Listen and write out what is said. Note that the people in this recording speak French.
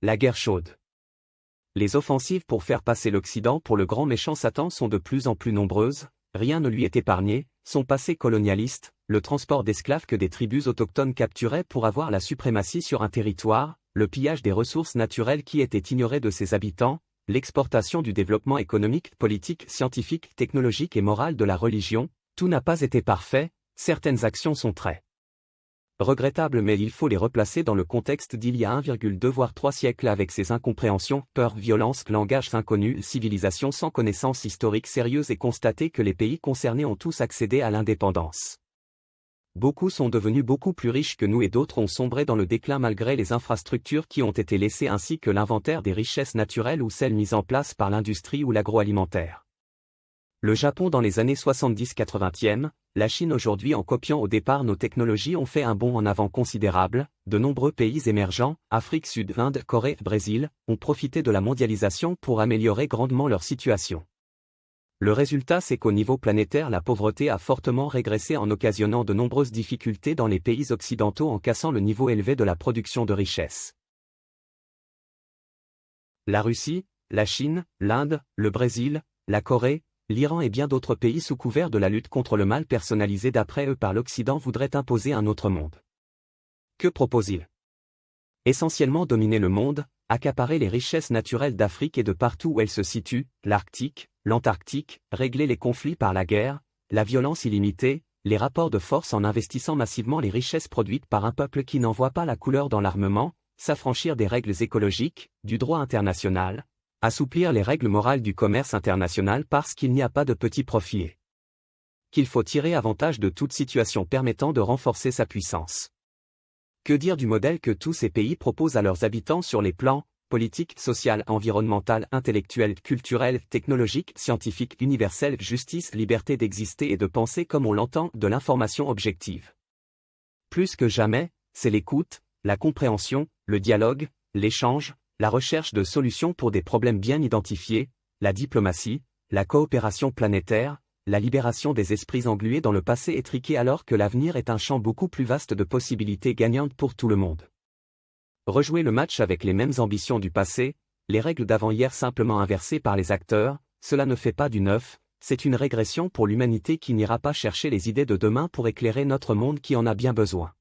La guerre chaude. Les offensives pour faire passer l'Occident pour le grand méchant Satan sont de plus en plus nombreuses, rien ne lui est épargné, son passé colonialiste, le transport d'esclaves que des tribus autochtones capturaient pour avoir la suprématie sur un territoire, le pillage des ressources naturelles qui étaient ignorées de ses habitants, l'exportation du développement économique, politique, scientifique, technologique et moral de la religion, tout n'a pas été parfait, certaines actions sont très regrettables mais il faut les replacer dans le contexte d'il y a 1,2 voire 3 siècles avec ses incompréhensions, peurs, violences, langages inconnus, civilisation sans connaissance historique sérieuse et constater que les pays concernés ont tous accédé à l'indépendance. Beaucoup sont devenus beaucoup plus riches que nous et d'autres ont sombré dans le déclin malgré les infrastructures qui ont été laissées ainsi que l'inventaire des richesses naturelles ou celles mises en place par l'industrie ou l'agroalimentaire. Le Japon dans les années 70-80e, la Chine aujourd'hui en copiant au départ nos technologies ont fait un bond en avant considérable, de nombreux pays émergents, Afrique Sud, Inde, Corée, Brésil, ont profité de la mondialisation pour améliorer grandement leur situation. Le résultat c'est qu'au niveau planétaire la pauvreté a fortement régressé en occasionnant de nombreuses difficultés dans les pays occidentaux en cassant le niveau élevé de la production de richesses. La Russie, la Chine, l'Inde, le Brésil, la Corée, l'Iran et bien d'autres pays sous couvert de la lutte contre le mal personnalisé d'après eux par l'Occident voudraient imposer un autre monde. Que propose-t-il? Essentiellement dominer le monde, accaparer les richesses naturelles d'Afrique et de partout où elles se situent, l'Arctique, l'Antarctique, régler les conflits par la guerre, la violence illimitée, les rapports de force en investissant massivement les richesses produites par un peuple qui n'en voit pas la couleur dans l'armement, s'affranchir des règles écologiques, du droit international, assouplir les règles morales du commerce international parce qu'il n'y a pas de petit profit. Qu'il faut tirer avantage de toute situation permettant de renforcer sa puissance. Que dire du modèle que tous ces pays proposent à leurs habitants sur les plans politique, social, environnemental, intellectuel, culturel, technologique, scientifique, universel, justice, liberté d'exister et de penser comme on l'entend, de l'information objective. Plus que jamais, c'est l'écoute, la compréhension, le dialogue, l'échange, la recherche de solutions pour des problèmes bien identifiés, la diplomatie, la coopération planétaire, la libération des esprits englués dans le passé étriqué alors que l'avenir est un champ beaucoup plus vaste de possibilités gagnantes pour tout le monde. Rejouer le match avec les mêmes ambitions du passé, les règles d'avant-hier simplement inversées par les acteurs, cela ne fait pas du neuf, c'est une régression pour l'humanité qui n'ira pas chercher les idées de demain pour éclairer notre monde qui en a bien besoin.